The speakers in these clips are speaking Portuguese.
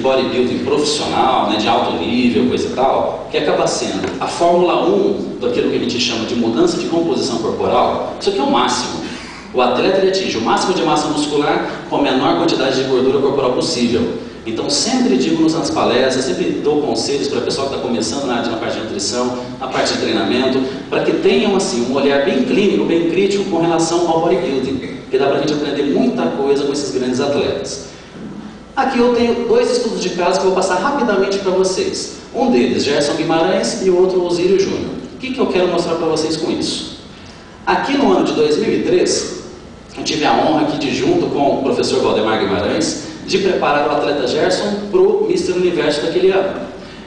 bodybuilding profissional, né, de alto nível, coisa e tal, que acaba sendo a Fórmula 1 daquilo que a gente chama de mudança de composição corporal. Isso aqui é o máximo. O atleta ele atinge o máximo de massa muscular com a menor quantidade de gordura corporal possível. Então sempre digo nas palestras, sempre dou conselhos para o pessoal que está começando na parte de nutrição, na parte de treinamento, para que tenham assim, um olhar bem clínico, bem crítico com relação ao bodybuilding, porque dá para a gente aprender muita coisa com esses grandes atletas. Aqui eu tenho dois estudos de caso que eu vou passar rapidamente para vocês. Um deles, Gerson Guimarães, e o outro, Osírio Júnior. O que eu quero mostrar para vocês com isso? Aqui no ano de 2003, eu tive a honra aqui de, junto com o professor Valdemar Guimarães, de preparar o atleta Gerson para o Mr. Universo daquele ano.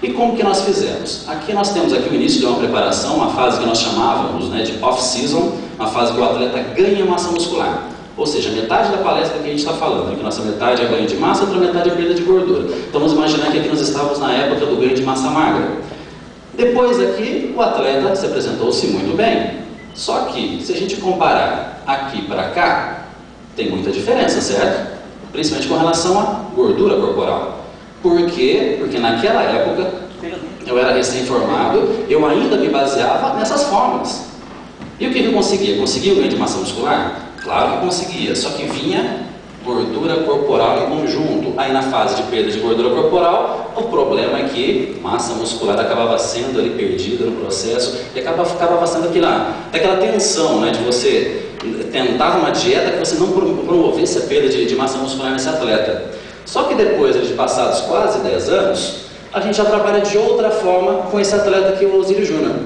E como que nós fizemos? Aqui nós temos aqui o início de uma preparação, uma fase que nós chamávamos, né, de off-season, uma fase que o atleta ganha massa muscular. Ou seja, metade da palestra que a gente está falando, que nossa metade é ganho de massa, outra metade é perda de gordura. Então vamos imaginar que aqui nós estávamos na época do ganho de massa magra. Depois aqui, o atleta se apresentou-se muito bem. Só que, se a gente comparar aqui para cá, tem muita diferença, certo? Principalmente com relação à gordura corporal. Por quê? Porque naquela época, eu era recém-formado, eu ainda me baseava nessas fórmulas. E o que eu conseguia? Conseguia o ganho de massa muscular? Claro que conseguia, só que vinha gordura corporal em conjunto. Aí na fase de perda de gordura corporal, o problema é que massa muscular acabava sendo ali perdida no processo e acabava sendo aquela tensão, né, de você tentar uma dieta que você não promovesse a perda de massa muscular nesse atleta. Só que depois de passados quase 10 anos, a gente já trabalha de outra forma com esse atleta aqui, o Osírio Júnior.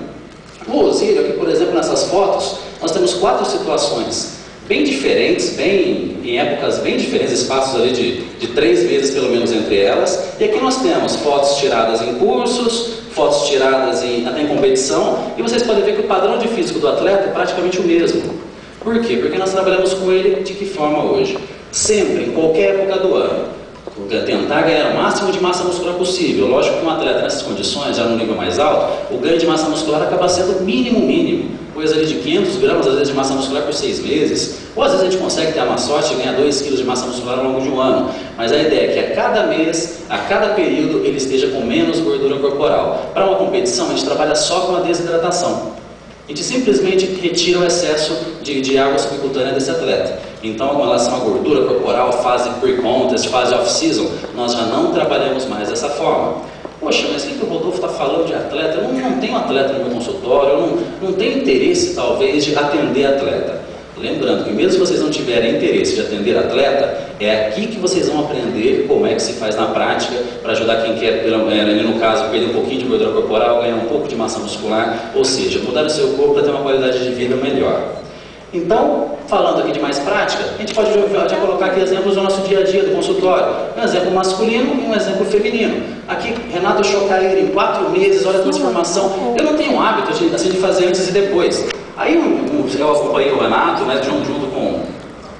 O Osírio, aqui por exemplo, nessas fotos, nós temos 4 situações bem diferentes, em épocas bem diferentes, espaços ali de 3 meses pelo menos entre elas. E aqui nós temos fotos tiradas em cursos, fotos tiradas até em competição, e vocês podem ver que o padrão de físico do atleta é praticamente o mesmo. Por quê? Porque nós trabalhamos com ele de que forma hoje? Sempre, em qualquer época do ano, tentar ganhar o máximo de massa muscular possível. Lógico que um atleta nessas condições, já no nível mais alto, o ganho de massa muscular acaba sendo mínimo, coisa ali de 500 gramas às vezes de massa muscular por 6 meses, ou às vezes a gente consegue ter uma sorte e ganhar 2 kg de massa muscular ao longo de um ano. Mas a ideia é que a cada mês, a cada período, ele esteja com menos gordura corporal. Para uma competição, a gente trabalha só com a desidratação. A gente simplesmente retira o excesso de água subcutânea desse atleta. Então, com relação à gordura corporal, fase pre-contest, fase off-season, nós já não trabalhamos mais dessa forma. Poxa, mas o que o Rodolfo está falando de atleta? Eu não tenho atleta no meu consultório, eu não tenho interesse, talvez, de atender atleta. Lembrando que mesmo se vocês não tiverem interesse de atender atleta, é aqui que vocês vão aprender como é que se faz na prática para ajudar quem quer, no caso, perder um pouquinho de gordura corporal, ganhar um pouco de massa muscular, ou seja, mudar o seu corpo para ter uma qualidade de vida melhor. Então, falando aqui de mais prática, a gente pode já colocar aqui exemplos do nosso dia a dia, do consultório. Um exemplo masculino e um exemplo feminino. Aqui, Renato Chocair, em 4 meses, olha a transformação. Eu não tenho um hábito assim, de fazer antes e depois. Aí eu acompanhei o Renato, né, junto com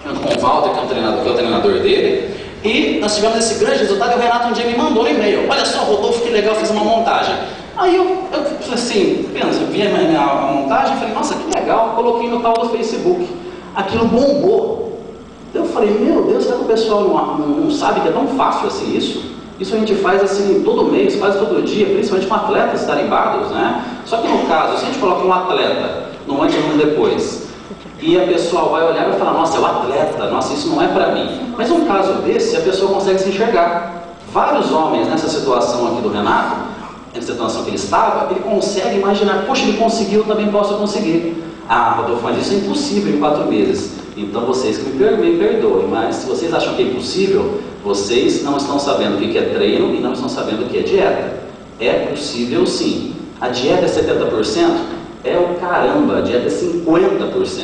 o Walter, que é o treinador dele, e nós tivemos esse grande resultado. E o Renato um dia me mandou um e-mail: olha só, Rodolfo, que legal, fiz uma montagem. Aí eu assim, vi a montagem e falei: nossa, que legal, coloquei no tal do Facebook. Aquilo bombou. Eu falei: meu Deus, será que o pessoal não sabe que é tão fácil assim isso? Isso a gente faz assim todo mês, quase todo dia, principalmente com atletas tarimbados, né? Só que no caso, se a gente coloca um atleta no antes e no depois, e a pessoa vai olhar e vai falar: nossa, é o atleta, nossa, isso não é pra mim. Mas um caso desse, a pessoa consegue se enxergar. Vários homens nessa situação aqui do Renato, nessa situação que ele estava, ele consegue imaginar: poxa, ele conseguiu, eu também posso conseguir. Ah, Rodolfo, mas isso é impossível em 4 meses. Então vocês que me perdoem, mas se vocês acham que é impossível, vocês não estão sabendo o que é treino e não estão sabendo o que é dieta. É possível sim. A dieta é 70%? É o caramba, a dieta é 50%.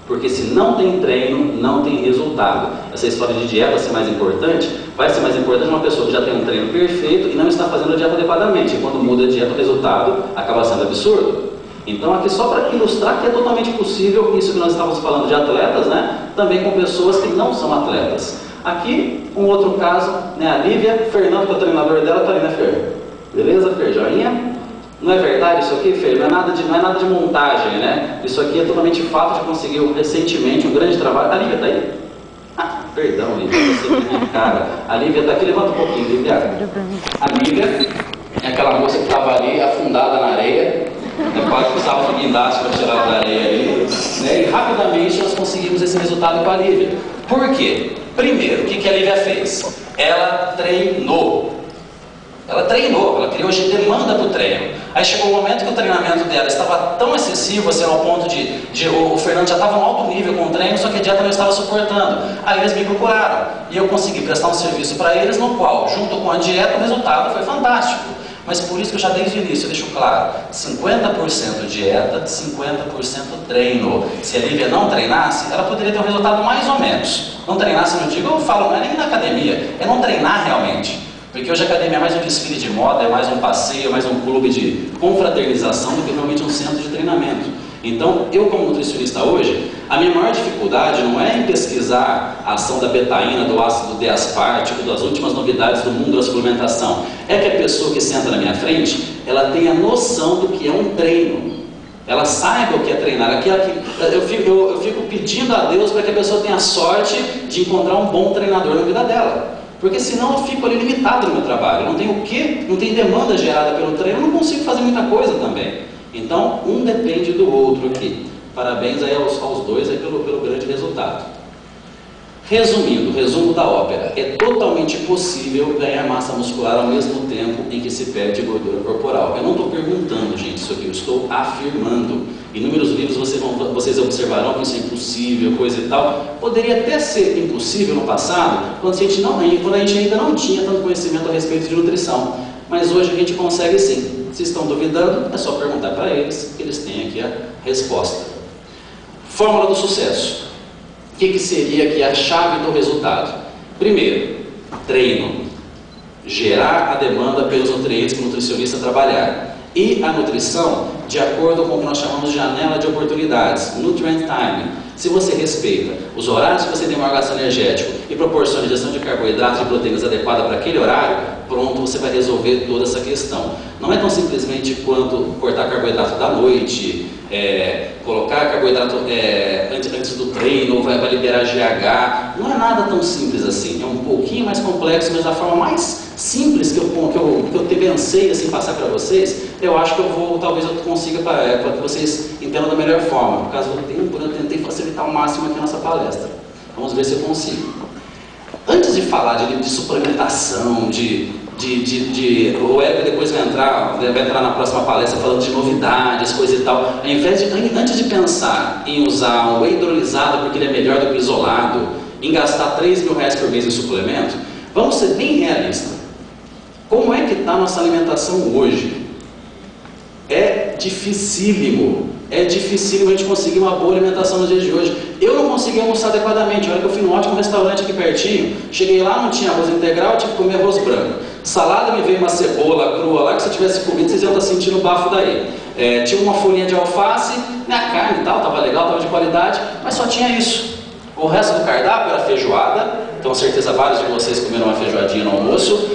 Porque se não tem treino, não tem resultado. Essa história de dieta ser mais importante, vai ser mais importante uma pessoa que já tem um treino perfeito e não está fazendo a dieta adequadamente. E quando muda a dieta, o resultado acaba sendo absurdo. Então aqui só para ilustrar que é totalmente possível isso que nós estávamos falando de atletas, né? Também com pessoas que não são atletas. Aqui um outro caso, né? A Lívia, Fernando, que é o treinador dela, está ali, né, Fer? Beleza, Fer? Joinha? Não é verdade isso aqui, Fer? Não é nada de montagem, né? Isso aqui é totalmente fato de conseguir recentemente um grande trabalho. A Lívia está aí? Ah, perdão, Lívia, você é minha cara. A Lívia está aqui, levanta um pouquinho, Lívia. A Lívia é aquela moça que estava ali afundada na areia, quase precisava de guindaste para tirar da areia ali, né? E rapidamente nós conseguimos esse resultado com a Lívia. Por quê? Primeiro, o que a Lívia fez? Ela treinou. Ela criou demanda para o treino. Aí chegou o momento que o treinamento dela estava tão excessivo, assim, ao ponto de o Fernando já estava em alto nível com o treino, só que a dieta não estava suportando. Aí eles me procuraram e eu consegui prestar um serviço para eles, no qual, junto com a dieta, o resultado foi fantástico. Mas por isso que eu já desde o início eu deixo claro, 50% dieta, 50% treino. Se a Lívia não treinasse, ela poderia ter um resultado mais ou menos. Não treinasse, não digo, eu falo, não é nem na academia, é não treinar realmente. Porque hoje a academia é mais um desfile de moda, é mais um passeio, é mais um clube de confraternização do que realmente um centro de treinamento. Então, eu como nutricionista hoje, a minha maior dificuldade não é em pesquisar a ação da betaína, do ácido D-aspartico, das últimas novidades do mundo da suplementação. É que a pessoa que senta na minha frente, ela tenha noção do que é um treino. Ela saiba o que é treinar. Eu fico pedindo a Deus para que a pessoa tenha sorte de encontrar um bom treinador na vida dela. Porque senão eu fico ali limitado no meu trabalho. Não tem demanda gerada pelo treino, eu não consigo fazer muita coisa também. Então, um depende do outro aqui. Parabéns aí aos dois aí pelo grande resultado. Resumindo, resumo da ópera. É totalmente possível ganhar massa muscular ao mesmo tempo em que se perde gordura corporal. Eu não estou perguntando, gente, isso aqui, eu estou afirmando. Inúmeros livros vocês observarão que isso é impossível, coisa e tal. Poderia até ser impossível no passado, quando a gente ainda não tinha tanto conhecimento a respeito de nutrição. Mas hoje a gente consegue sim. Se estão duvidando, é só perguntar para eles, que eles têm aqui a resposta. Fórmula do sucesso. O que seria aqui a chave do resultado? Primeiro, treino. Gerar a demanda pelos nutrientes que o nutricionista trabalhar. E a nutrição de acordo com o que nós chamamos de janela de oportunidades, nutrient time. Se você respeita os horários que você tem maior gasto energético e proporciona ingestão de carboidratos e proteínas adequada para aquele horário, pronto, você vai resolver toda essa questão. Não é tão simplesmente quanto cortar carboidrato da noite, colocar carboidrato antes do treino, vai liberar GH. Não é nada tão simples assim. É um pouquinho mais complexo, mas da forma mais simples que eu pensei assim, passar para vocês, eu acho que talvez eu consiga para que vocês entendam da melhor forma. Por causa do tempo, eu tentei facilitar ao máximo aqui a nossa palestra. Vamos ver se eu consigo. Antes de falar de suplementação, o Érico depois vai entrar na próxima palestra falando de novidades, coisa e tal. Antes de pensar em usar o whey hidrolisado porque ele é melhor do que o isolado, em gastar R$3.000 por mês em suplemento, vamos ser bem realistas. Como é que está a nossa alimentação hoje? É dificílimo a gente conseguir uma boa alimentação nos dias de hoje. Eu não consegui almoçar adequadamente. Olha que eu fui num ótimo restaurante aqui pertinho, cheguei lá, não tinha arroz integral, tive que comer arroz branco. Salada, me veio uma cebola crua lá, que se eu tivesse comido, vocês iam estar sentindo o bafo daí. Tinha uma folhinha de alface, a carne e tal, estava legal, estava de qualidade, mas só tinha isso. O resto do cardápio era feijoada, com certeza vários de vocês comeram uma feijoadinha no almoço.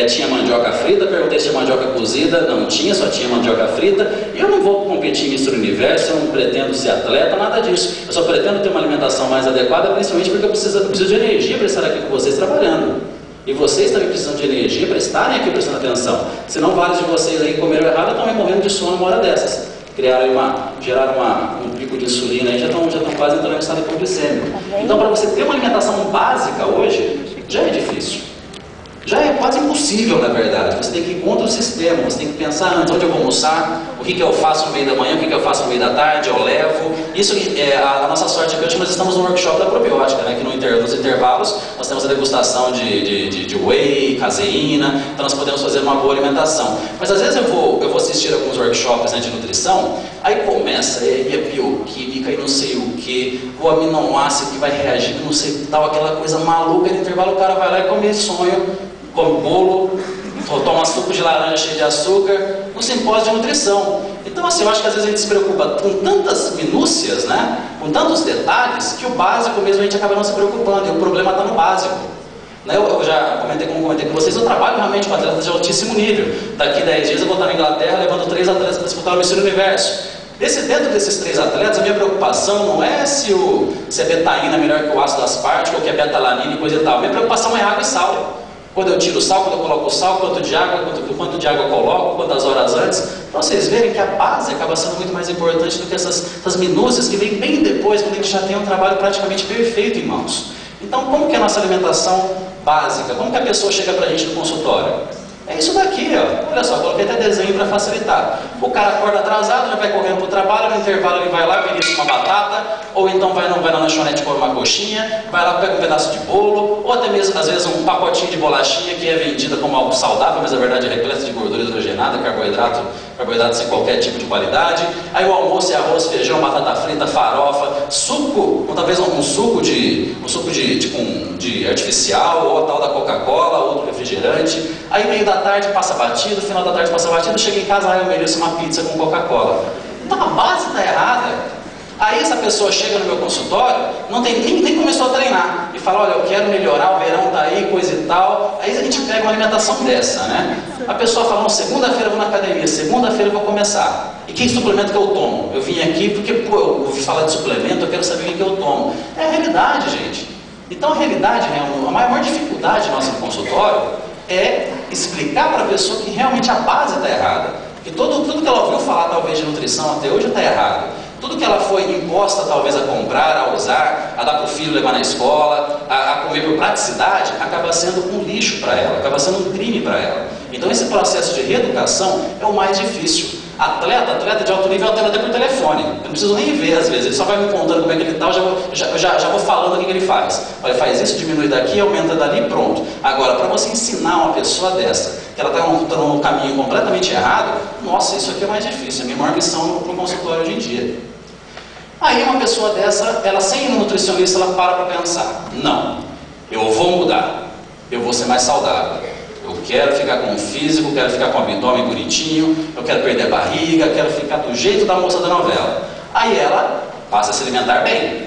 Tinha mandioca frita, perguntei se tinha mandioca cozida, não tinha, só tinha mandioca frita. E eu não vou competir em Mr. Universo, eu não pretendo ser atleta, nada disso. Eu só pretendo ter uma alimentação mais adequada, principalmente porque eu preciso de energia para estar aqui com vocês trabalhando. E vocês também precisam de energia para estarem aqui prestando atenção. Senão vários de vocês aí comeram errado e estão morrendo de sono uma hora dessas. Geraram um pico de insulina e já estão quase entrando em estado hipoglicêmico. Então, para você ter uma alimentação básica hoje, já é difícil. Já é quase impossível, na verdade. Você tem que ir contra o sistema, você tem que pensar antes onde eu vou almoçar, o que eu faço no meio da manhã, o que eu faço no meio da tarde, eu levo. Isso é a nossa sorte aqui. Hoje nós estamos no workshop da probiótica, né? Que nos intervalos nós temos a degustação de whey, caseína, então nós podemos fazer uma boa alimentação. Mas às vezes eu vou assistir alguns workshops, né, de nutrição, aí começa a bioquímica e não sei o que, o aminoácido que vai reagir, não sei tal, aquela coisa maluca, no intervalo o cara vai lá e come sonho, come bolo, toma suco de laranja cheio de açúcar, no simpósio de nutrição. Então assim, eu acho que às vezes a gente se preocupa com tantas minúcias, né, com tantos detalhes, que o básico mesmo a gente acaba não se preocupando, e o problema está no básico. Eu já comentei com vocês, eu trabalho realmente com atletas de altíssimo nível. Daqui 10 dias eu vou estar na Inglaterra levando 3 atletas para disputar o Mr. Universo. Dentro desses 3 atletas, a minha preocupação não é se a betaína é melhor que o ácido aspartico, ou que a betalanina e coisa e tal. A minha preocupação é água e sal. Quando eu tiro o sal, quando eu coloco o sal, quanto de água eu coloco, quantas horas antes, para vocês verem que a base acaba sendo muito mais importante do que essas minúcias que vêm bem depois, quando a gente já tem um trabalho praticamente perfeito em mãos. Então, como que é a nossa alimentação básica? Como que a pessoa chega para a gente no consultório? É isso daqui, ó. Olha só, coloquei até desenho para facilitar. O cara acorda atrasado, já vai correndo para o trabalho, no intervalo ele vai lá, belisca uma batata, ou então vai na lanchonete comer uma coxinha, vai lá, pega um pedaço de bolo, ou até mesmo, às vezes, um pacotinho de bolachinha que é vendida como algo saudável, mas na verdade é repleto de gordura hidrogenada, carboidrato sem qualquer tipo de qualidade. Aí o almoço é arroz, feijão, batata frita, farofa, suco, ou talvez um suco de artificial, ou a tal da Coca-Cola, outro refrigerante. Aí meio da tarde passa batido, final da tarde passa batido, chega em casa, eu mereço uma pizza com Coca-Cola. Então a base está errada. Aí essa pessoa chega no meu consultório, nem começou a treinar, e fala, olha, eu quero melhorar, o verão tá aí, coisa e tal. Aí a gente pega uma alimentação dessa, né? A pessoa fala, não, segunda-feira eu vou na academia, segunda-feira eu vou começar. E que suplemento que eu tomo? Eu vim aqui porque, eu ouvi falar de suplemento, eu quero saber o que eu tomo. É a realidade, gente. Então a realidade, a maior dificuldade nossa no consultório é explicar para a pessoa que realmente a base está errada. Que tudo que ela ouviu falar talvez de nutrição até hoje está errado. Tudo que ela foi imposta talvez a comprar, a usar, a dar para o filho levar na escola, a comer por praticidade, acaba sendo um lixo para ela, acaba sendo um crime para ela. Então esse processo de reeducação é o mais difícil. Atleta de alto nível atende até por telefone. Eu não preciso nem ver às vezes, ele só vai me contando como é que ele está, eu já vou falando o que ele faz. Olha, faz isso, diminui daqui, aumenta dali, pronto. Agora, para você ensinar uma pessoa dessa, que ela está num caminho completamente errado, nossa, isso aqui é mais difícil, é a minha maior missão no consultório hoje em dia. Aí uma pessoa dessa, ela sem ir no nutricionista, ela para pensar, não, eu vou mudar, eu vou ser mais saudável, eu quero ficar com um físico, quero ficar com um abdômen bonitinho, eu quero perder a barriga, quero ficar do jeito da moça da novela. Aí ela passa a se alimentar bem.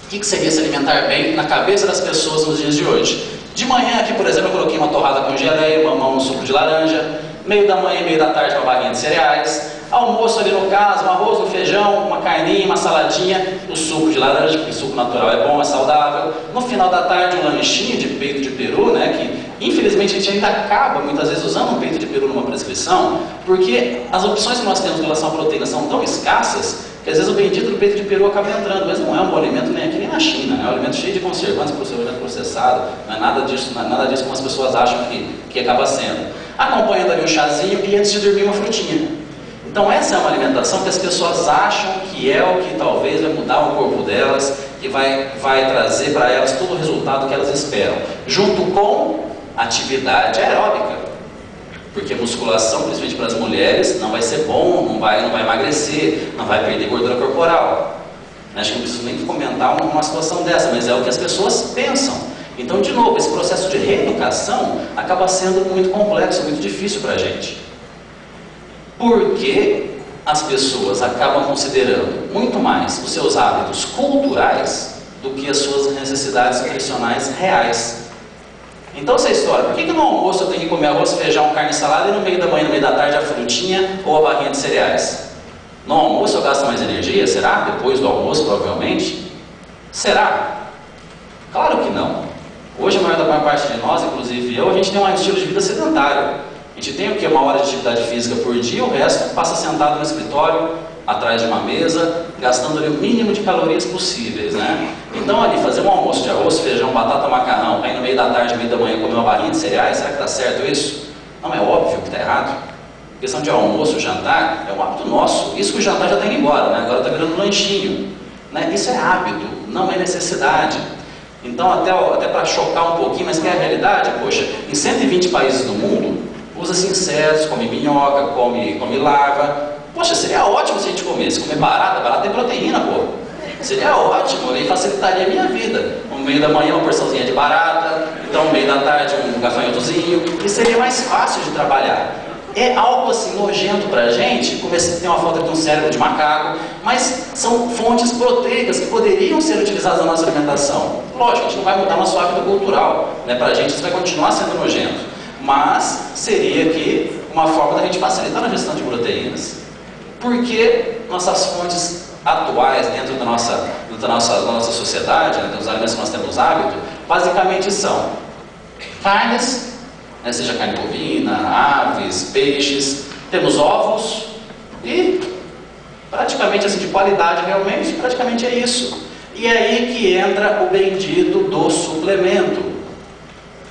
O que seria se alimentar bem na cabeça das pessoas nos dias de hoje? De manhã aqui, por exemplo, eu coloquei uma torrada com geleia, mamão no suco de laranja, meio da manhã e meio da tarde uma barrinha de cereais, almoço ali no caso, um arroz, um feijão, uma carninha, uma saladinha, o suco de laranja, porque o suco natural é bom, é saudável. No final da tarde um lanchinho de peito de peru, né, que infelizmente a gente ainda acaba muitas vezes usando um peito de peru numa prescrição, porque as opções que nós temos em relação à proteína são tão escassas, que às vezes o bendito do peito de peru acaba entrando, mas não é um bom alimento nem aqui nem na China, é um alimento cheio de conservantes, processado, não é nada disso como as pessoas acham que acaba sendo. Acompanhando ali um chazinho e antes de dormir uma frutinha. Então essa é uma alimentação que as pessoas acham que é o que talvez vai mudar o corpo delas, que vai trazer para elas todo o resultado que elas esperam, junto com atividade aeróbica, porque musculação, principalmente para as mulheres, não vai ser bom, não vai emagrecer, não vai perder gordura corporal. Acho que não preciso nem comentar uma situação dessa, mas é o que as pessoas pensam. Então, de novo, esse processo de reeducação acaba sendo muito complexo, muito difícil para a gente. Porque as pessoas acabam considerando muito mais os seus hábitos culturais do que as suas necessidades nutricionais reais. Então essa história, por que no almoço eu tenho que comer arroz, feijão, carne e salada e no meio da manhã, no meio da tarde a frutinha ou a barrinha de cereais? No almoço eu gasto mais energia? Será? Depois do almoço, provavelmente? Será? Claro que não. Hoje a maior parte de nós, inclusive eu, a gente tem um estilo de vida sedentário. A gente tem o que? 1 hora de atividade física por dia, o resto passa sentado no escritório, atrás de uma mesa, gastando ali o mínimo de calorias possíveis, né? Então ali, fazer um almoço de arroz, feijão, batata, macarrão, aí no meio da tarde, no meio da manhã comer uma barrinha de cereais, será que está certo isso? Não, é óbvio que está errado. A questão de almoço, jantar, é um hábito nosso. Isso que o jantar já está indo embora, né? Agora está virando lanchinho, né? Isso é hábito, não é necessidade. Então até para chocar um pouquinho, mas que é a realidade, poxa, em 120 países do mundo, usa-se insetos, come minhoca, come larva. Poxa, seria ótimo se a gente comesse. Comer barata tem proteína, pô. Seria ótimo, e facilitaria a minha vida. No meio da manhã uma porçãozinha de barata, então no meio da tarde um gafanhotozinho, e seria mais fácil de trabalhar. É algo assim nojento pra gente, tem uma falta de um cérebro de macaco, mas são fontes proteicas que poderiam ser utilizadas na nossa alimentação. Lógico, a gente não vai mudar nosso hábito cultural, né? Pra gente isso vai continuar sendo nojento. Mas seria aqui uma forma da gente facilitar na gestão de proteínas. Porque nossas fontes atuais dentro da nossa sociedade, né, dos alimentos que nós temos hábito, basicamente são carnes, né, seja carne bovina, aves, peixes, temos ovos e praticamente assim, de qualidade realmente, praticamente é isso. E é aí que entra o bendito do suplemento.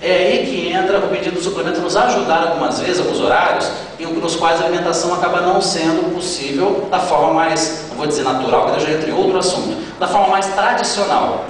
É aí que entra o bendito do suplemento nos ajudar algumas vezes, alguns horários, nos quais a alimentação acaba não sendo possível da forma mais, não vou dizer natural, que eu já entrei em outro assunto, da forma mais tradicional.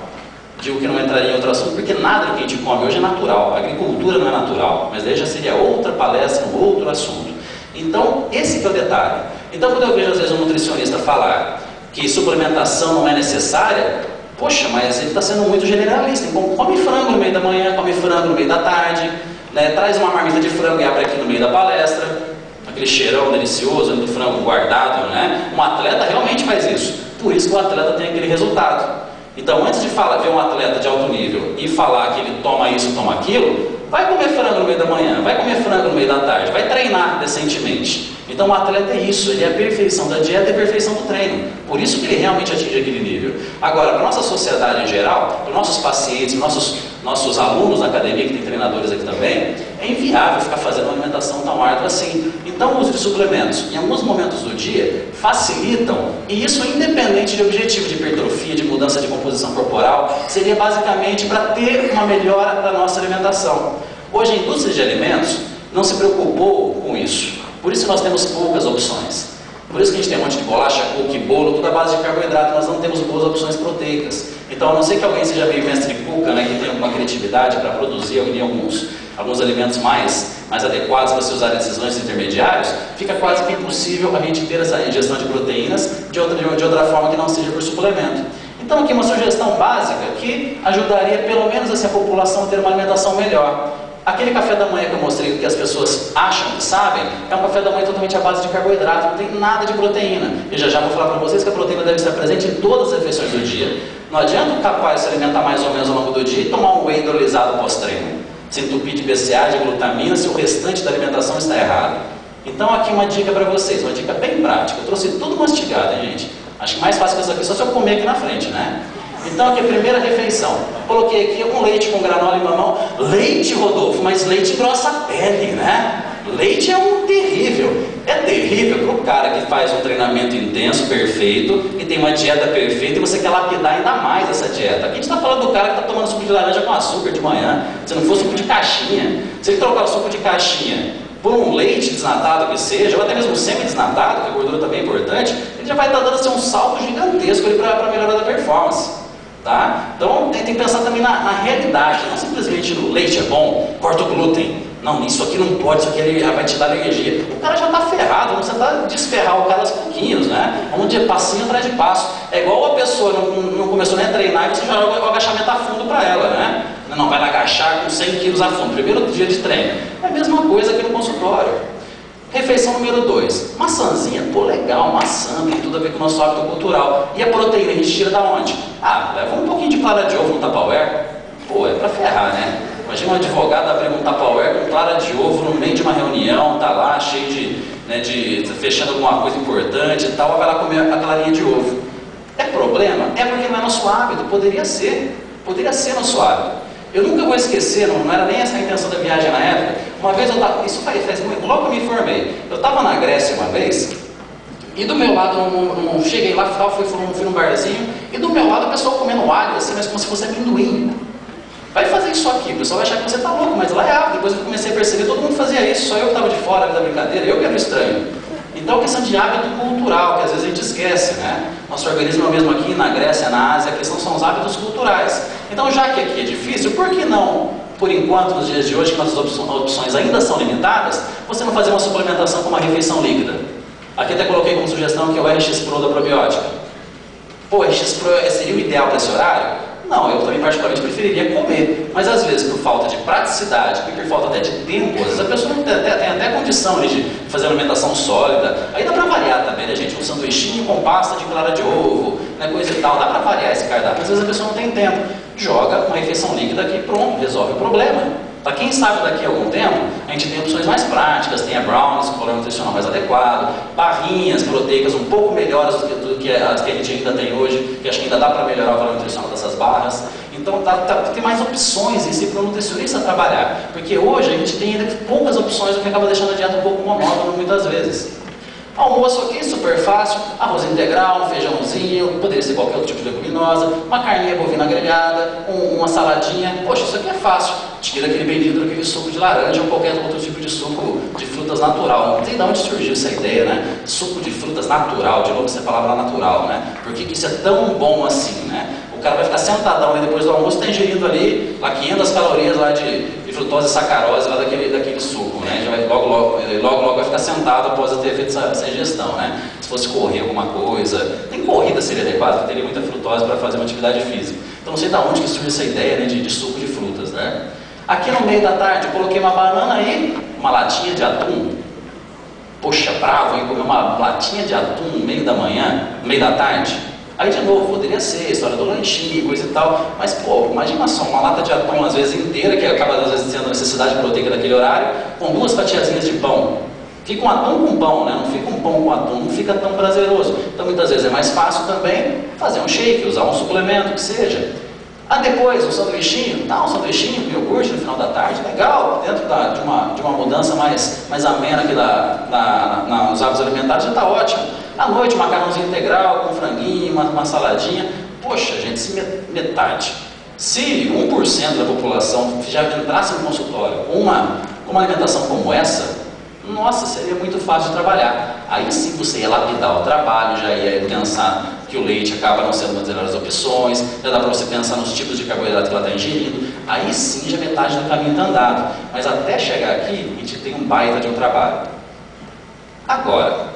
Digo que não entraria em outro assunto, porque nada do que a gente come hoje é natural. A agricultura não é natural, mas daí já seria outra palestra, um outro assunto. Então, esse que é o detalhe. Então, quando eu vejo às vezes um nutricionista falar que suplementação não é necessária, poxa, mas ele está sendo muito generalista. Então, come frango no meio da manhã, come frango no meio da tarde, né? Traz uma marmita de frango e abre aqui no meio da palestra, aquele cheirão delicioso do frango guardado, né? Um atleta realmente faz isso. Por isso que o atleta tem aquele resultado. Então, antes de ver um atleta de alto nível e falar que ele toma isso, toma aquilo, vai comer frango no meio da manhã, vai comer frango no meio da tarde, vai treinar decentemente. Então, o atleta é isso, ele é a perfeição da dieta e a perfeição do treino. Por isso que ele realmente atinge aquele nível. Agora, para a nossa sociedade em geral, para nossos pacientes, nossos alunos da academia, que tem treinadores aqui também, é inviável ficar fazendo uma alimentação tão árdua assim. Então, o uso de suplementos, em alguns momentos do dia, facilitam, e isso independente de objetivo de hipertrofia, de mudança de composição corporal, seria basicamente para ter uma melhora da nossa alimentação. Hoje, a indústria de alimentos não se preocupou com isso. Por isso nós temos poucas opções. Por isso que a gente tem um monte de bolacha, cookie, bolo, tudo à base de carboidrato, nós não temos boas opções proteicas. Então, a não ser que alguém seja meio mestre cuca, né, que tenha alguma criatividade para produzir alguns alimentos mais adequados para se usar nesses lanches intermediários, fica quase que impossível a gente ter essa ingestão de proteínas de outra forma que não seja por suplemento. Então, aqui uma sugestão básica que ajudaria pelo menos essa população a ter uma alimentação melhor. Aquele café da manhã que eu mostrei, que as pessoas acham que sabem, é um café da manhã totalmente à base de carboidrato, não tem nada de proteína. E já vou falar para vocês que a proteína deve estar presente em todas as refeições do dia. Não adianta o capaz se alimentar mais ou menos ao longo do dia e tomar um whey hidrolisado pós-treino, se entupir de BCA, de glutamina, se o restante da alimentação está errado. Então aqui uma dica para vocês, uma dica bem prática. Eu trouxe tudo mastigado, hein, gente? Acho que mais fácil que isso aqui só se eu comer aqui na frente, né? Então aqui a primeira refeição, coloquei aqui um leite com granola e mamão. Leite, Rodolfo, mas leite engrossa a pele, né? Leite é um terrível. É terrível para o cara que faz um treinamento intenso, perfeito, e tem uma dieta perfeita e você quer lapidar ainda mais essa dieta. Aqui a gente está falando do cara que está tomando suco de laranja com açúcar de manhã, se não for suco de caixinha. Se ele trocar o suco de caixinha por um leite desnatado que seja, ou até mesmo semi-desnatado, que a gordura também é importante, ele já vai estar dando assim, um salto gigantesco para melhorar a performance. Tá? Então tem que pensar também na realidade, não simplesmente no leite é bom, corta o glúten. Não, isso aqui não pode, isso aqui vai te dar alergia. O cara já está ferrado, você está desferrar o cara aos pouquinhos, né? Vamos de passinho atrás de passo. É igual a pessoa não começou nem a treinar e você já joga o agachamento a fundo para ela, né? Não, vai lá agachar com 100 quilos a fundo, primeiro dia de treino. É a mesma coisa aqui no consultório. Refeição número 2, maçãzinha, pô, legal, maçã, tem tudo a ver com o nosso hábito cultural. E a proteína a gente tira da onde? Ah, leva um pouquinho de clara de ovo no Tupperware. Pô, é pra ferrar, né? Imagina um advogado abrindo um Tupperware com clara de ovo no meio de uma reunião, tá lá cheio fechando alguma coisa importante e tal, vai lá comer a clarinha de ovo. É problema? É porque não é nosso hábito, poderia ser nosso hábito. Eu nunca vou esquecer, não era nem essa a intenção da viagem na época. Uma vez isso faz muito, logo que eu me formei. Eu estava na Grécia uma vez, e do meu lado, cheguei lá, fui num barzinho, e do meu lado o pessoal comendo alho, assim, mas como se fosse amendoim. Vai fazer isso aqui, o pessoal vai achar que você está louco, mas lá é hábito. Depois eu comecei a perceber, todo mundo fazia isso, só eu que estava de fora da brincadeira, eu que era o estranho. Então, questão de hábito cultural, que às vezes a gente esquece, né? Nosso organismo é o mesmo aqui na Grécia, na Ásia, a questão são os hábitos culturais. Então, já que aqui é difícil, por que não, por enquanto, nos dias de hoje, que nossas opções ainda são limitadas, você não fazer uma suplementação com uma refeição líquida? Aqui até coloquei como sugestão que é o RX Pro da probiótica. Pô, o RX Pro seria o ideal para esse horário? Não, eu também particularmente preferiria comer, mas às vezes por falta de praticidade e por falta até de tempo, às vezes a pessoa não tem até condição de fazer uma alimentação sólida. Aí dá para variar também, né, gente? Um sanduichinho com pasta de clara de ovo, né, coisa e tal, dá para variar esse cardápio. Às vezes a pessoa não tem tempo, joga uma refeição líquida aqui, pronto, resolve o problema. Para quem sabe daqui a algum tempo, a gente tem opções mais práticas, tem a brownies com valor nutricional mais adequado, barrinhas proteicas um pouco melhores do que as que a gente ainda tem hoje, que acho que ainda dá para melhorar o valor nutricional dessas barras. Então tem mais opções em si para o nutricionista trabalhar, porque hoje a gente tem ainda poucas opções, o que acaba deixando a dieta um pouco monótona muitas vezes. Almoço aqui, super fácil, arroz integral, um feijãozinho, poderia ser qualquer outro tipo de leguminosa, uma carninha bovina grelhada, uma saladinha. Poxa, isso aqui é fácil. Tira aquele bendito daquele suco de laranja ou qualquer outro tipo de suco de frutas natural. Não sei de onde surgiu essa ideia, né? Suco de frutas natural, de novo essa palavra natural, né? Por que isso é tão bom assim, né? O cara vai ficar sentadão e depois do almoço está ingerindo ali 500 calorias lá de frutose e sacarose lá daquele suco, né? Já vai, logo vai ficar sentado após ter feito essa ingestão, né? Se fosse correr alguma coisa, nem corrida seria adequado, porque teria muita frutose para fazer uma atividade física. Então não sei de onde que surge essa ideia, né, de suco de frutas, né? Aqui no meio da tarde eu coloquei uma banana aí, uma latinha de atum. Poxa, bravo, hein? Comer uma latinha de atum no meio da manhã, no meio da tarde. Aí de novo, poderia ser a história do lanchinho, coisa e tal, mas pô, imagina só, uma lata de atum às vezes inteira, que acaba às vezes tendo a necessidade proteica daquele horário, com 2 fatiazinhas de pão. Fica um atum com pão, né? Não fica um pão com atum, não fica tão prazeroso. Então muitas vezes é mais fácil também fazer um shake, usar um suplemento, que seja. Depois, um sanduichinho, um sanduichinho com iogurte no final da tarde, legal, dentro de uma mudança mais amena aqui nos hábitos alimentares, já está ótimo. À noite, um macarrãozinho integral com franguinho, uma saladinha. Poxa, gente, se metade, se 1% da população já entrasse no consultório com uma alimentação como essa, nossa, seria muito fácil de trabalhar. Aí sim você ia lapidar o trabalho, já ia pensar que o leite acaba não sendo uma das melhores opções, já dá para você pensar nos tipos de carboidrato que ela está ingerindo. Aí sim já metade do caminho está andado. Mas até chegar aqui, a gente tem um baita de um trabalho. Agora,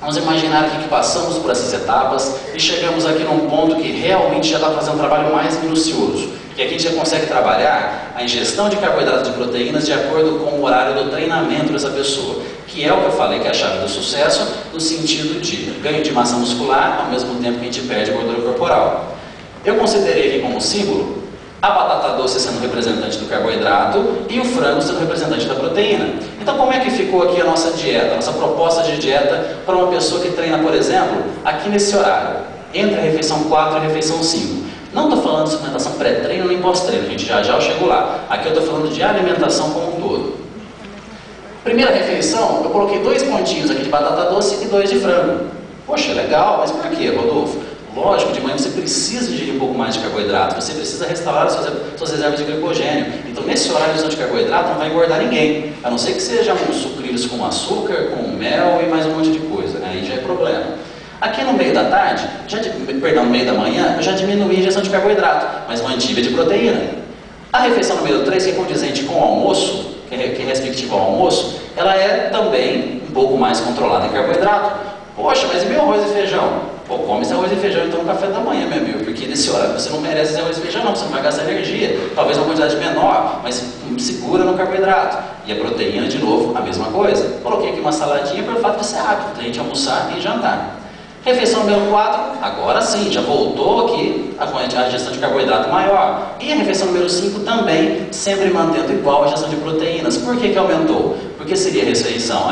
vamos imaginar aqui que passamos por essas etapas e chegamos aqui num ponto que realmente já está fazendo um trabalho mais minucioso. Que aqui a gente já consegue trabalhar a ingestão de carboidratos e proteínas de acordo com o horário do treinamento dessa pessoa, que é o que eu falei que é a chave do sucesso, no sentido de ganho de massa muscular, ao mesmo tempo que a gente perde gordura corporal. Eu considerei aqui como símbolo a batata doce sendo representante do carboidrato e o frango sendo representante da proteína. Então como é que ficou aqui a nossa dieta, a nossa proposta de dieta para uma pessoa que treina, por exemplo, aqui nesse horário, entre a refeição 4 e a refeição 5? Não estou falando de suplementação pré-treino nem pós-treino, gente, já eu chego lá. Aqui eu estou falando de alimentação como um todo. Primeira refeição, eu coloquei 2 pontinhos aqui de batata doce e 2 de frango. Poxa, legal, mas por quê, Rodolfo? Lógico, de manhã você precisa ingerir um pouco mais de carboidrato, você precisa restaurar suas reservas de glicogênio. Então nesse horário de uso de carboidrato não vai engordar ninguém, a não ser que seja um sucrilhos com açúcar, com mel e mais um monte de coisa, né? Aí já é problema. Aqui no meio da tarde, no meio da manhã, eu já diminuí a ingestão de carboidrato, mas mantive a de proteína. A refeição número 3, que é condizente com o almoço, que é respectiva ao almoço, ela é também um pouco mais controlada em carboidrato. Poxa, mas e meu arroz e feijão? Pô, come esse arroz e feijão então no café da manhã, meu amigo, porque nesse horário você não merece esse arroz e feijão não, você não vai gastar energia, talvez uma quantidade menor, mas segura no carboidrato. E a proteína, de novo, a mesma coisa. Coloquei aqui uma saladinha pelo fato de ser rápido, da gente almoçar e jantar. Refeição número 4, agora sim, já voltou aqui a ingestão de carboidrato maior. E a refeição número 5 também, sempre mantendo igual a ingestão de proteínas. Por que aumentou? Porque seria a refeição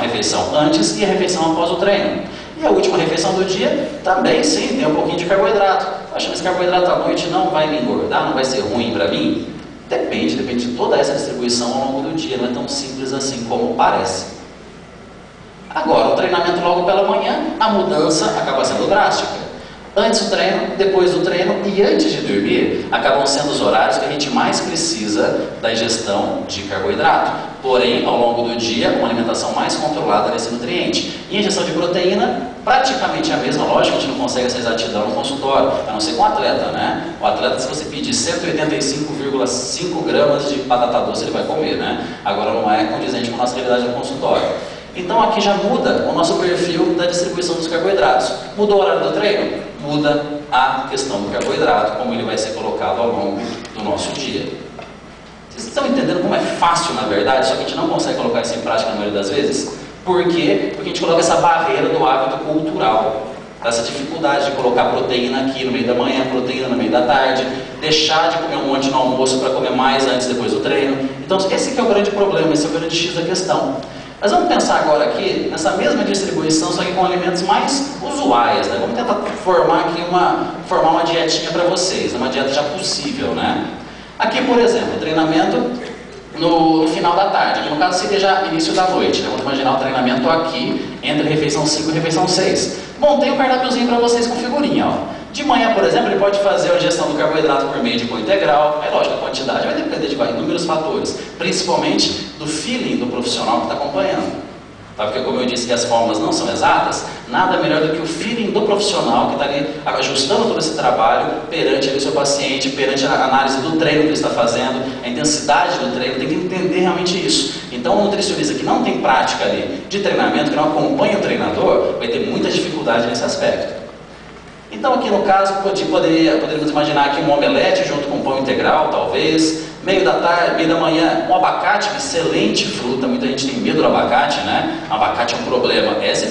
antes e a refeição após o treino. E a última refeição do dia, também sim, tem um pouquinho de carboidrato. Poxa, mas carboidrato à noite não vai me engordar, não vai ser ruim para mim? Depende de toda essa distribuição ao longo do dia, não é tão simples assim como parece. Agora, o treinamento logo pela manhã, a mudança acaba sendo drástica. Antes do treino, depois do treino e antes de dormir, acabam sendo os horários que a gente mais precisa da ingestão de carboidrato. Porém, ao longo do dia, uma alimentação mais controlada desse nutriente. E a ingestão de proteína, praticamente a mesma. Lógico, a gente não consegue essa exatidão no consultório, a não ser com o atleta, né? O atleta, se você pedir 185,5 gramas de batata doce, ele vai comer, né? Agora não é condizente com a nossa realidade no consultório. Então aqui já muda o nosso perfil da distribuição dos carboidratos. Mudou o horário do treino? Muda a questão do carboidrato, como ele vai ser colocado ao longo do nosso dia. Vocês estão entendendo como é fácil, na verdade, só que a gente não consegue colocar isso em prática na maioria das vezes? Por quê? Porque a gente coloca essa barreira do hábito cultural. Essa dificuldade de colocar proteína aqui no meio da manhã, proteína no meio da tarde, deixar de comer um monte no almoço para comer mais antes e depois do treino. Então esse que é o grande problema, esse é o grande X da questão. Mas vamos pensar agora aqui nessa mesma distribuição, só que com alimentos mais usuais, né? Vamos tentar formar uma dietinha para vocês, uma dieta já possível, né? Aqui, por exemplo, treinamento no final da tarde, aqui no caso seria já início da noite, né? Vamos imaginar o treinamento aqui entre refeição 5 e refeição 6. Montei um cardápiozinho para vocês com figurinha, ó. De manhã, por exemplo, ele pode fazer a ingestão do carboidrato por meio de pão integral. É lógico, a quantidade vai depender de inúmeros fatores, principalmente do feeling do profissional que está acompanhando. Tá? Porque, como eu disse que as fórmulas não são exatas, nada melhor do que o feeling do profissional que está ali ajustando todo esse trabalho perante o seu paciente, perante a análise do treino que ele está fazendo, a intensidade do treino, tem que entender realmente isso. Então, o nutricionista que não tem prática ali de treinamento, que não acompanha o treinador, vai ter muita dificuldade nesse aspecto. Então aqui no caso poderíamos imaginar aqui um omelete junto com pão integral, talvez, meio da tarde, meio da manhã, um abacate, uma excelente fruta, muita gente tem medo do abacate, né? Abacate é um problema, se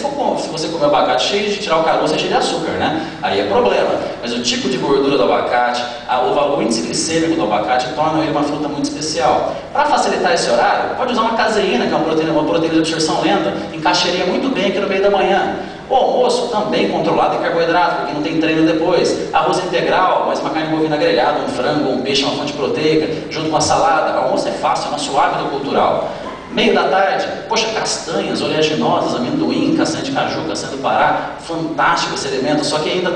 você comer abacate cheio de tirar o caroço, é cheio de açúcar, né? Aí é problema, mas o tipo de gordura do abacate, o índice glicêmico do abacate torna ele uma fruta muito especial. Para facilitar esse horário, pode usar uma caseína, que é uma proteína de absorção lenta, encaixaria muito bem aqui no meio da manhã. O almoço também controlado em carboidrato, porque não tem treino depois. Arroz integral, mais uma carne bovina grelhada, um frango, um peixe, uma fonte proteica, junto com uma salada. O almoço é fácil, é nosso hábito cultural. Meio da tarde, poxa, castanhas, oleaginosas, amendoim, castanha de caju, castanha do Pará, fantástico esse elemento, só que ainda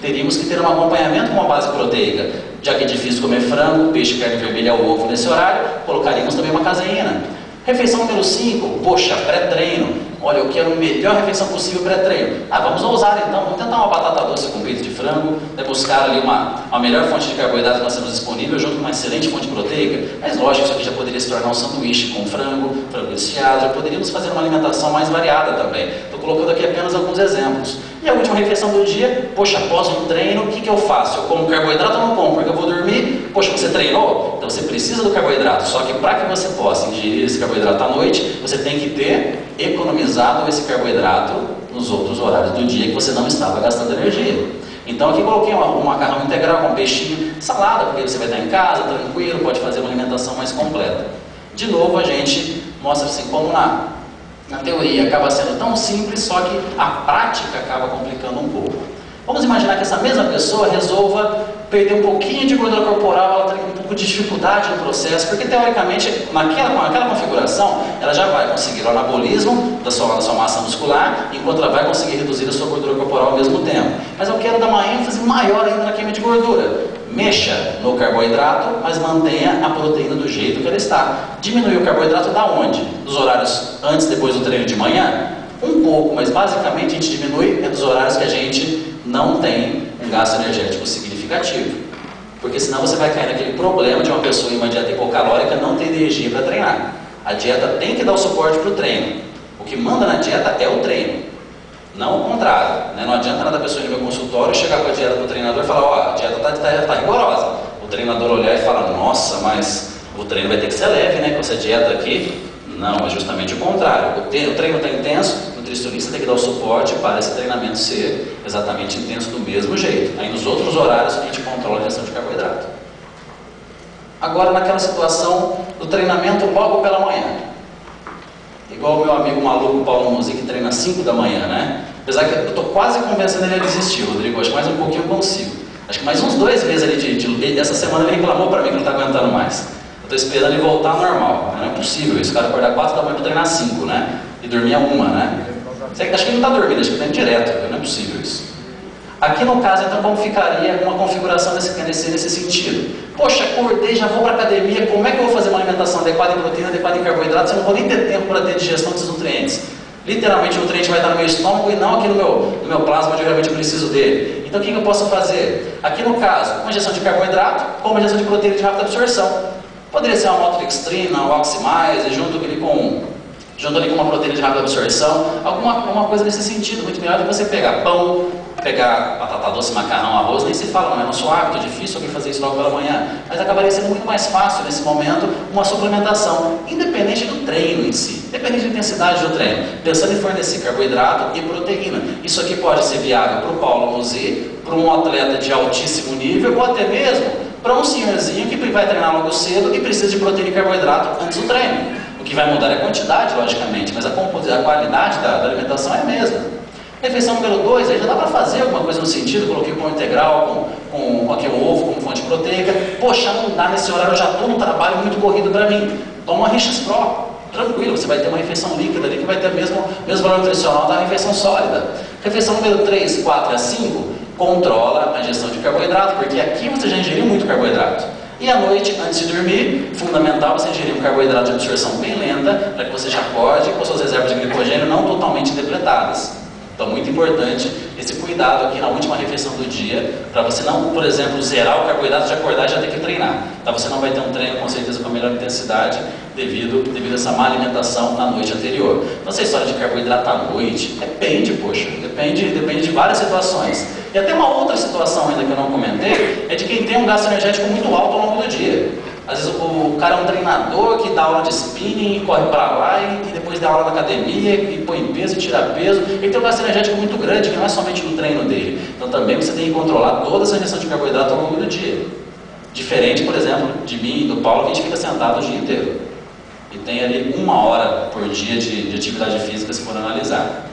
teríamos que ter um acompanhamento com uma base proteica. Já que é difícil comer frango, peixe, carne vermelha ou ovo nesse horário, colocaríamos também uma caseína. Refeição número 5, poxa, pré-treino. Olha, eu quero a melhor refeição possível pré-treino. Vamos ousar então, vamos tentar uma batata doce com peito de frango, buscar ali uma melhor fonte de carboidrato que nós temos disponível, junto com uma excelente fonte proteica. Mas lógico, isso aqui já poderia se tornar um sanduíche com frango desfiado, já poderíamos fazer uma alimentação mais variada também. Estou colocando aqui apenas alguns exemplos. E a última refeição do dia, poxa, após um treino, o que eu faço? Eu como carboidrato ou não como? Porque eu vou dormir, poxa, você treinou? Então você precisa do carboidrato, só que para que você possa ingerir esse carboidrato à noite, você tem que ter economizado esse carboidrato nos outros horários do dia que você não estava gastando energia. Então aqui coloquei um macarrão integral com peixinho, salada, porque você vai estar em casa, tranquilo, pode fazer uma alimentação mais completa. De novo a gente mostra assim como na teoria acaba sendo tão simples, só que a prática acaba complicando um pouco. Vamos imaginar que essa mesma pessoa resolva perder um pouquinho de gordura corporal, ela tem um pouco de dificuldade no processo, porque teoricamente, com aquela configuração, ela já vai conseguir o anabolismo da sua massa muscular, enquanto ela vai conseguir reduzir a sua gordura corporal ao mesmo tempo. Mas eu quero dar uma ênfase maior ainda na queima de gordura. Mexa no carboidrato, mas mantenha a proteína do jeito que ela está. Diminuir o carboidrato da onde? Dos horários antes e depois do treino de manhã? Um pouco, mas basicamente a gente diminui dos horários que a gente não tem um gasto energético significativo. Porque senão você vai cair naquele problema de uma pessoa em uma dieta hipocalórica não ter energia para treinar. A dieta tem que dar o suporte para o treino. O que manda na dieta é o treino, não o contrário, né? Não adianta nada a pessoa ir no meu consultório, chegar com a dieta do treinador e falar, ó, a dieta tá rigorosa. O treinador olhar e falar, nossa, mas o treino vai ter que ser leve, né, com essa dieta aqui. Não, é justamente o contrário. O treino está intenso, o nutricionista tem que dar o suporte para esse treinamento ser exatamente intenso do mesmo jeito. Aí nos outros horários a gente controla a ingestão de carboidrato. Agora naquela situação do treinamento logo pela manhã. Igual o meu amigo maluco Paulo Musi, que treina às 5 da manhã, né? Apesar que eu estou quase convencendo ele a desistir, Rodrigo, acho que mais um pouquinho eu consigo. Acho que mais uns 2 meses ali essa semana ele reclamou para mim que não está aguentando mais. Estou esperando ele voltar ao normal. Não é possível isso, o cara acordar 4 da manhã para treinar 5, né? E dormir a 1, né? Acho que ele não está dormindo, acho que ele está indo direto, não é possível isso. Aqui no caso, então, como ficaria uma configuração nesse sentido? Poxa, acordei, já vou para a academia, como é que eu vou fazer uma alimentação adequada em proteína, adequada em carboidratos? Eu não vou nem ter tempo para ter digestão desses nutrientes. Literalmente o nutriente vai estar no meu estômago e não aqui no meu plasma, onde eu realmente preciso dele. Então o que eu posso fazer? Aqui no caso, uma injeção de carboidrato com uma injeção de proteína de rápida absorção. Poderia ser uma maltodextrina, um oximase, junto ali com uma proteína de rápida absorção, alguma coisa nesse sentido, muito melhor do que você pegar pão, pegar batata doce, macarrão, arroz, nem se fala, não é nosso hábito, é difícil alguém fazer isso logo pela manhã, mas acabaria sendo muito mais fácil nesse momento uma suplementação, independente do treino em si, independente da intensidade do treino, pensando em fornecer carboidrato e proteína. Isso aqui pode ser viável para o Paulo Muzzi, para um atleta de altíssimo nível, ou até mesmo para um senhorzinho que vai treinar logo cedo e precisa de proteína e carboidrato antes do treino. O que vai mudar é a quantidade, logicamente, mas a qualidade da alimentação é a mesma. Refeição número 2, aí já dá para fazer alguma coisa no sentido, coloquei pão integral com aqui o ovo como fonte proteica. Poxa, não dá nesse horário, eu já estou num trabalho muito corrido para mim. Toma uma Richas Pro, tranquilo, você vai ter uma refeição líquida ali que vai ter o mesmo valor nutricional da refeição sólida. Refeição número 3, 4 a 5, controla a ingestão de carboidrato, porque aqui você já ingeriu muito carboidrato. E à noite, antes de dormir, fundamental você ingerir um carboidrato de absorção bem lenta, para que você já acorde com suas reservas de glicogênio não totalmente depletadas. Então, muito importante esse cuidado aqui na última refeição do dia, para você não, por exemplo, zerar o carboidrato de acordar e já ter que treinar. Então, você não vai ter um treino com certeza com a melhor intensidade devido a essa má alimentação na noite anterior. Então, essa história de carboidrato à noite, depende, poxa, depende de várias situações. E até uma outra situação ainda que eu não comentei, é de quem tem um gasto energético muito alto ao longo do dia. Às vezes o cara é um treinador que dá aula de spinning, corre para lá e depois dá aula na academia e põe peso e tira peso. Ele tem um gasto energético muito grande, que não é somente no treino dele. Então também você tem que controlar toda essa ingestão de carboidrato ao longo do dia. Diferente, por exemplo, de mim e do Paulo, que a gente fica sentado o dia inteiro. E tem ali 1 hora por dia de atividade física, se for analisar.